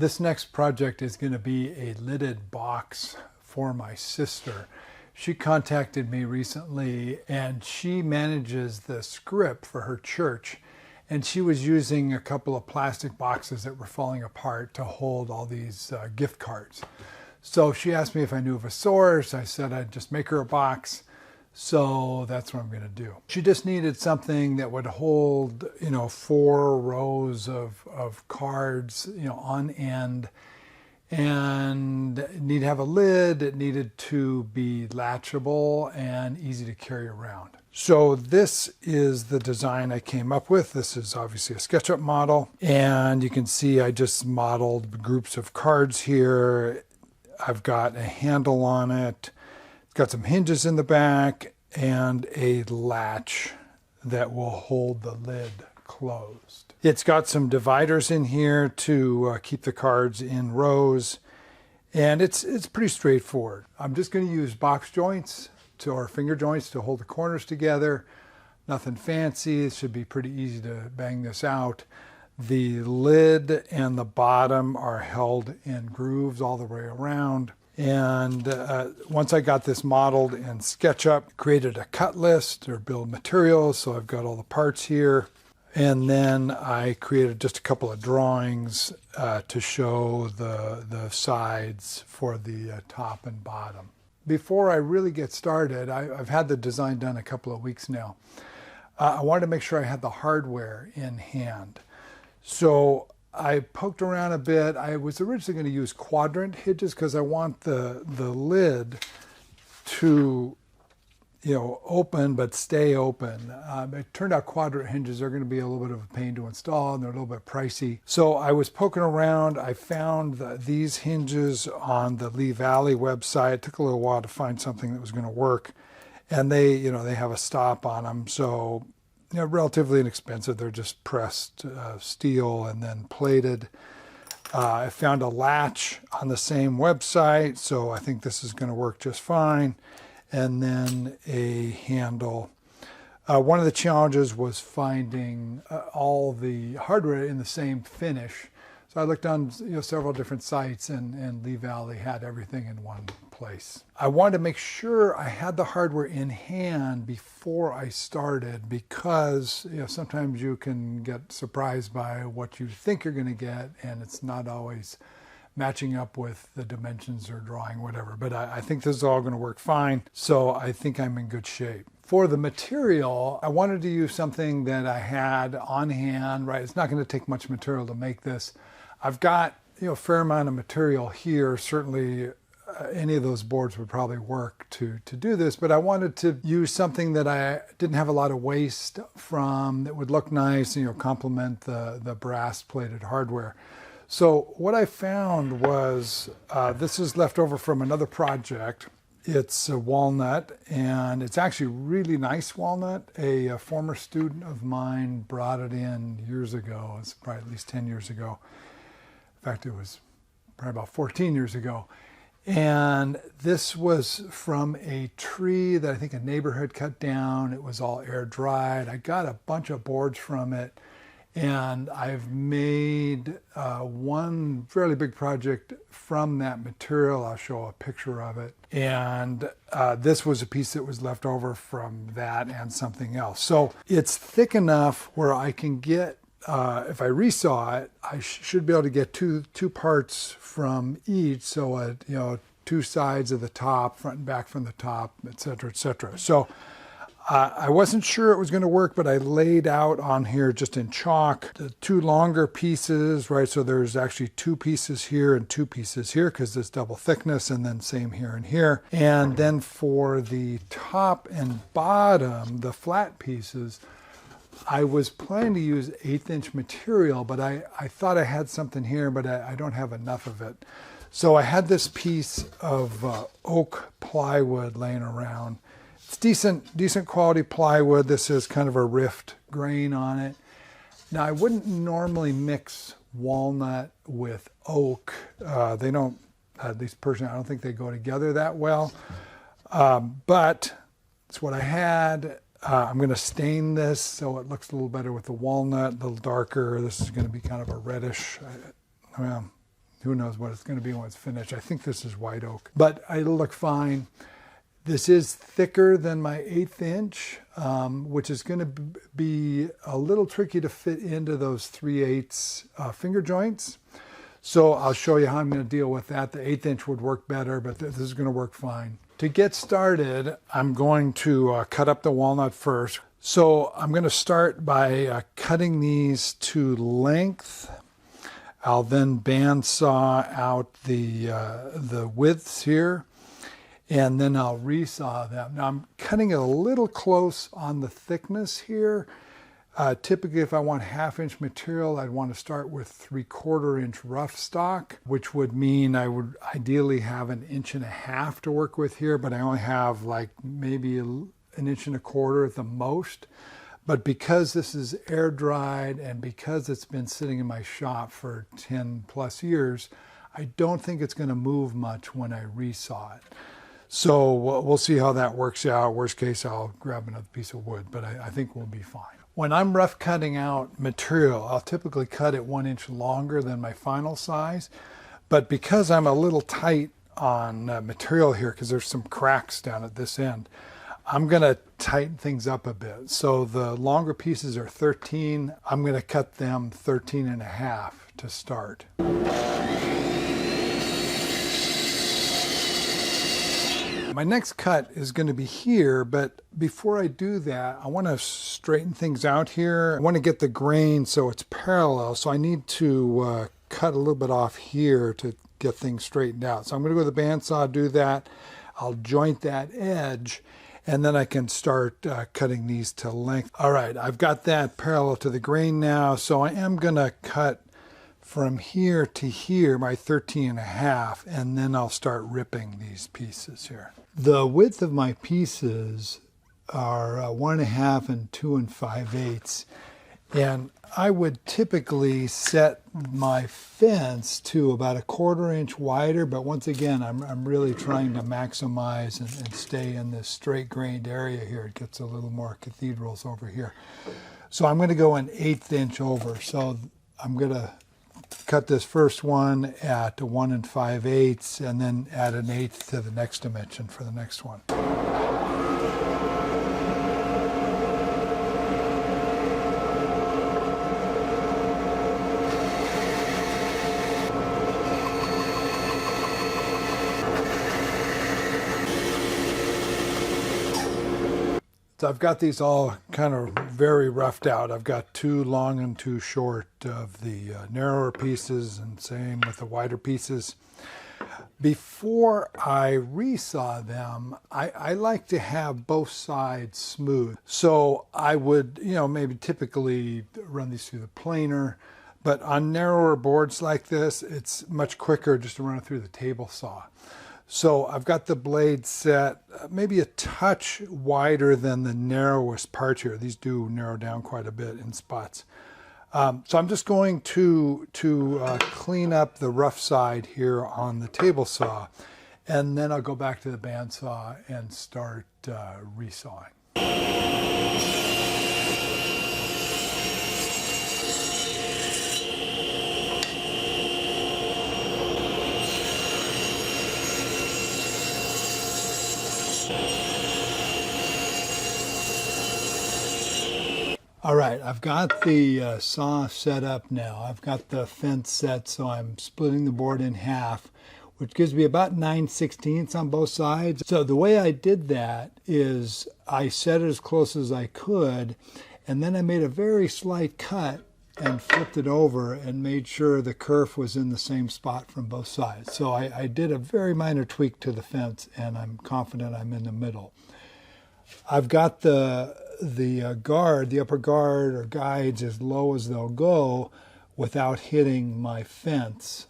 This next project is going to be a lidded box for my sister. She contacted me recently and she manages the script for her church. And she was using a couple of plastic boxes that were falling apart to hold all these gift cards. So she asked me if I knew of a source. I said I'd just make her a box. So that's what I'm going to do. She just needed something that would hold, 4 rows of cards, on end. And it needed to have a lid. It needed to be latchable and easy to carry around. So this is the design I came up with. This is obviously a SketchUp model. And you can see I just modeled groups of cards here. I've got a handle on it. It's got some hinges in the back and a latch that will hold the lid closed. It's got some dividers in here to keep the cards in rows. And it's pretty straightforward. I'm just going to use box joints or finger joints to hold the corners together. Nothing fancy. It should be pretty easy to bang this out. The lid and the bottom are held in grooves all the way around. And once I got this modeled in SketchUp, created a cut list or bill of materials. So I've got all the parts here. And then I created just a couple of drawings to show the sides for the top and bottom. Before I really get started, I've had the design done a couple of weeks now. I wanted to make sure I had the hardware in hand. So I poked around a bit. I was originally going to use quadrant hinges because I want the lid to open but stay open. It turned out quadrant hinges are going to be a little bit of a pain to install and they're a little bit pricey. So I was poking around. I found these hinges on the Lee Valley website. It took a little while to find something that was going to work. And they have a stop on them. So, relatively inexpensive. They're just pressed steel and then plated. I found a latch on the same website. So I think this is going to work just fine. And then a handle. One of the challenges was finding all the hardware in the same finish. So I looked on several different sites and Lee Valley had everything in one place. I wanted to make sure I had the hardware in hand before I started because sometimes you can get surprised by what you think you're going to get and it's not always matching up with the dimensions or drawing, whatever. But I think this is all going to work fine. So I think I'm in good shape. For the material, I wanted to use something that I had on hand, right? It's not going to take much material to make this. I've got, a fair amount of material here. Certainly any of those boards would probably work to do this, but I wanted to use something that I didn't have a lot of waste from, that would look nice, complement the brass plated hardware. So what I found was, this is left over from another project. It's a walnut, and it's actually really nice walnut. A former student of mine brought it in years ago. It's probably at least 10 years ago. In fact, it was probably about 14 years ago. And this was from a tree that I think a neighbor had cut down. It was all air dried. I got a bunch of boards from it. And I've made one fairly big project from that material. I'll show a picture of it. And this was a piece that was left over from that and something else. So it's thick enough where I can get, if I resaw it, I should be able to get two parts from each. So, 2 sides of the top, front and back from the top, et cetera, et cetera. So I wasn't sure it was going to work, but I laid out on here just in chalk the 2 longer pieces, right? So there's actually 2 pieces here and 2 pieces here because it's double thickness, and then same here and here. And then for the top and bottom, the flat pieces, I was planning to use 1/8" material, but I thought I had something here, but I don't have enough of it. So I had this piece of oak plywood laying around. It's decent quality plywood. This is kind of a rift grain on it. Now I wouldn't normally mix walnut with oak. They don't, at least personally, I don't think they go together that well. But it's what I had. I'm going to stain this so it looks a little better with the walnut, a little darker. This is going to be kind of a reddish, well, Who knows what it's going to be when it's finished. I think this is white oak, but it'll look fine. This is thicker than my 1/8 inch, which is going to be a little tricky to fit into those 3/8 finger joints. So I'll show you how I'm going to deal with that. The 1/8 inch would work better, but this is going to work fine. To get started, I'm going to cut up the walnut first. So I'm going to start by cutting these to length. I'll then bandsaw out the widths here, and then I'll resaw them. Now I'm cutting it a little close on the thickness here. Typically, if I want 1/2 inch material, I'd want to start with 3/4 inch rough stock, which would mean I would ideally have 1.5 inches to work with here, but I only have like maybe 1.25 inches at the most. But because this is air dried and because it's been sitting in my shop for 10 plus years, I don't think it's going to move much when I resaw it. So we'll see how that works out. Worst case, I'll grab another piece of wood, but I think we'll be fine. When I'm rough cutting out material, I'll typically cut it 1 inch longer than my final size. But because I'm a little tight on material here, because there's some cracks down at this end, I'm going to tighten things up a bit. So the longer pieces are 13. I'm going to cut them 13.5 to start. My next cut is going to be here, but before I do that, I want to straighten things out here. I want to get the grain so it's parallel, so I need to cut a little bit off here to get things straightened out. So I'm going to go to the bandsaw, do that. I'll joint that edge, and then I can start cutting these to length. All right, I've got that parallel to the grain now, so I am going to cut from here to here by 13.5, and then I'll start ripping these pieces here. The width of my pieces are 1.5 and 2 5/8, and I would typically set my fence to about 1/4 inch wider, but once again, I'm really trying to maximize and stay in this straight grained area here. It gets a little more cathedrals over here. So I'm going to go 1/8 inch over. So I'm going to cut this first one at 1 5/8 and then add 1/8 to the next dimension for the next one. So I've got these all kind of very roughed out. I've got 2 long and 2 short of the narrower pieces, and same with the wider pieces. Before I resaw them, I like to have both sides smooth. So I would, maybe typically run these through the planer, but on narrower boards like this, it's much quicker just to run it through the table saw. So I've got the blade set maybe a touch wider than the narrowest part here. These do narrow down quite a bit in spots. So I'm just going to clean up the rough side here on the table saw, and then I'll go back to the bandsaw and start resawing. All right, I've got the saw set up now. I've got the fence set, so I'm splitting the board in half, which gives me about 9/16 on both sides. So the way I did that is I set it as close as I could, and then I made a very slight cut and flipped it over and made sure the kerf was in the same spot from both sides. So I did a very minor tweak to the fence, and I'm confident I'm in the middle. I've got the guard, the upper guard or guides as low as they'll go without hitting my fence.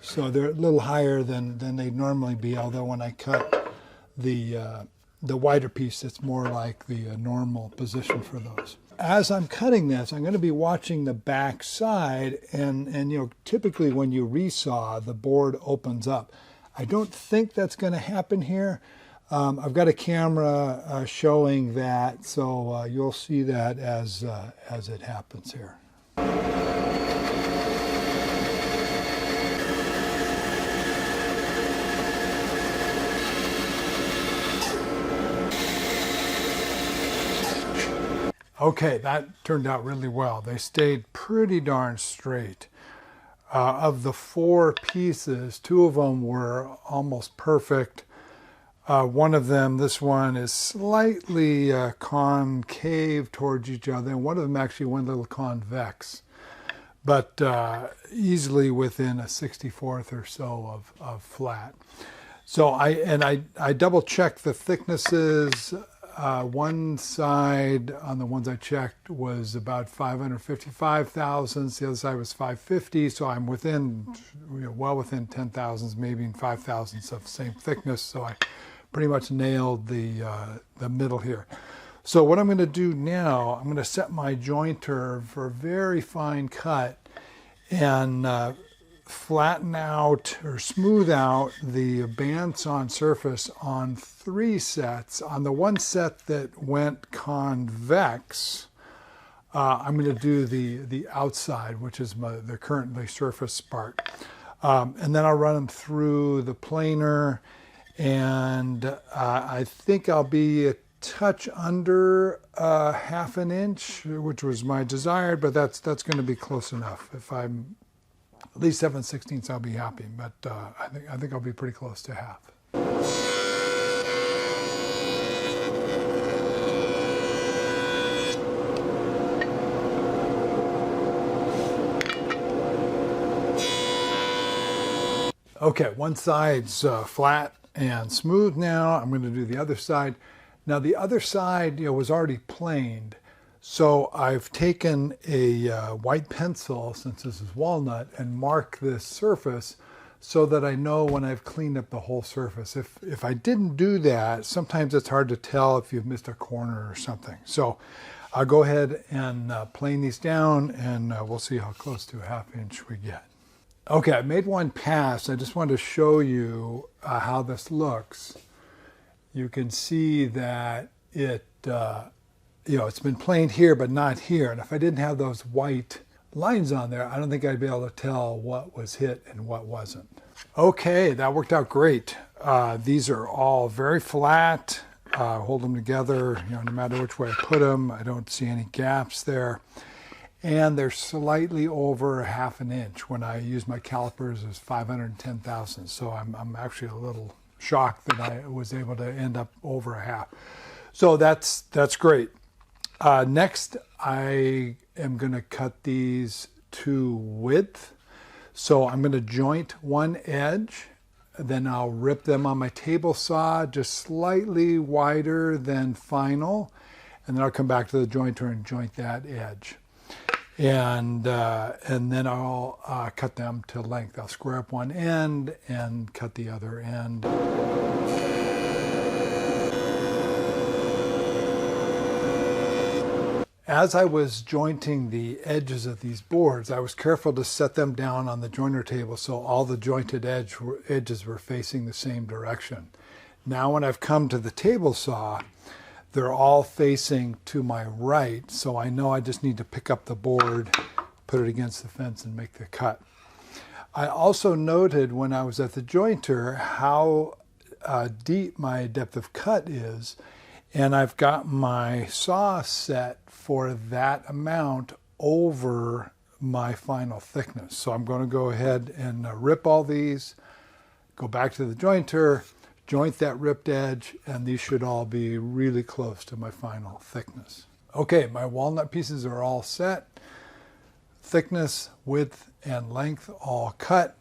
So they're a little higher than they'd normally be, although when I cut the wider piece, it's more like the normal position for those. As I'm cutting this, I'm going to be watching the back side, and typically when you resaw, the board opens up. I don't think that's going to happen here. I've got a camera showing that, so you'll see that as it happens here. Okay, that turned out really well. They stayed pretty darn straight. Of the 4 pieces, 2 of them were almost perfect. One of them, this one, is slightly concave towards each other, and one of them actually went a little convex, but easily within a 64th or so of flat. So I double checked the thicknesses. One side on the ones I checked was about 555 thousandths. The other side was 550. So I'm within, well within 10 thousandths, maybe in 5 thousandths of the same thickness. So I pretty much nailed the middle here. So what I'm going to do now, I'm going to set my jointer for a very fine cut and flatten out or smooth out the bandsawn surface on 3 sets. On the one set that went convex, I'm going to do the outside, which is the currently surface part. And then I'll run them through the planer, and I think I'll be a touch under 1/2 inch, which was my desired, but that's going to be close enough. If I'm at least 7/16, I'll be happy, but I think I'll be pretty close to half. Okay, one side's flat and smooth now. I'm going to do the other side. Now the other side, was already planed. So I've taken a white pencil, since this is walnut, and mark this surface so that I know when I've cleaned up the whole surface. If I didn't do that, sometimes it's hard to tell if you've missed a corner or something. So I'll go ahead and plane these down, and we'll see how close to 1/2 inch we get. Okay, I made one pass. I just wanted to show you how this looks. You can see that it's been planed here, but not here. And if I didn't have those white lines on there, I don't think I'd be able to tell what was hit and what wasn't. Okay, that worked out great. These are all very flat. Hold them together, no matter which way I put them. I don't see any gaps there. And they're slightly over 1/2 inch. When I use my calipers, it's 510 thousandths. So I'm actually a little shocked that I was able to end up over 1/2. So that's great. Next, I am going to cut these to width. So I'm going to joint one edge, then I'll rip them on my table saw just slightly wider than final, and then I'll come back to the jointer and joint that edge. And then I'll cut them to length. I'll square up one end and cut the other end. As I was jointing the edges of these boards, I was careful to set them down on the joiner table so all the jointed edges were facing the same direction. Now when I've come to the table saw, they're all facing to my right, so I know I just need to pick up the board, put it against the fence, and make the cut. I also noted when I was at the jointer how deep my depth of cut is, and I've got my saw set for that amount over my final thickness. So I'm going to go ahead and rip all these, go back to the jointer, joint that ripped edge, and these should all be really close to my final thickness. Okay, my walnut pieces are all set. Thickness, width, and length all cut.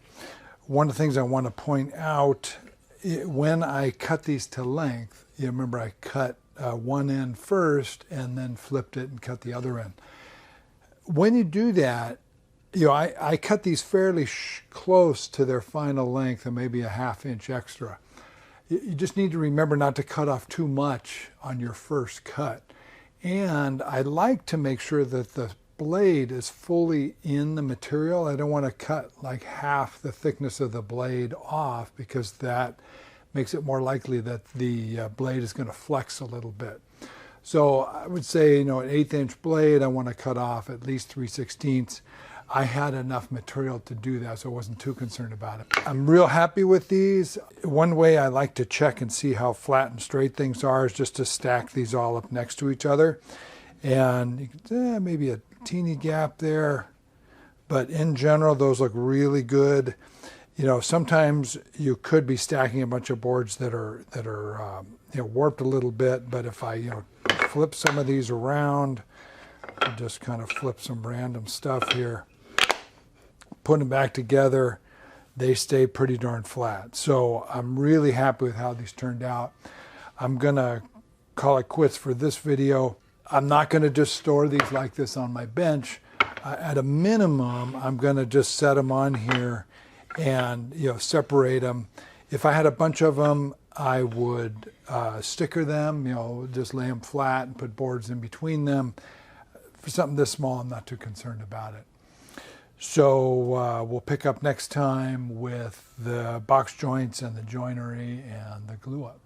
One of the things I want to point out, when I cut these to length, you remember I cut one end first and then flipped it and cut the other end. When you do that, I cut these fairly close to their final length and maybe a 1/2 inch extra. You just need to remember not to cut off too much on your first cut. And I like to make sure that the blade is fully in the material. I don't want to cut like half the thickness of the blade off, because that makes it more likely that the blade is going to flex a little bit. So I would say, an 1/8 inch blade, I want to cut off at least 3/16. I had enough material to do that, so I wasn't too concerned about it. I'm real happy with these. One way I like to check and see how flat and straight things are is just to stack these all up next to each other. And you can, maybe a teeny gap there, but in general, those look really good. You know, sometimes you could be stacking a bunch of boards that are you know, warped a little bit, but if I, you know, flip some of these around, I'll just kind of flip some random stuff here, put them back together, they stay pretty darn flat. So I'm really happy with how these turned out. I'm gonna call it quits for this video. I'm not gonna just store these like this on my bench. At a minimum, I'm gonna just set them on here and, you know, separate them. If I had a bunch of them, I would sticker them, you know, just lay them flat and put boards in between them. For something this small, I'm not too concerned about it. So we'll pick up next time with the box joints and the joinery and the glue up.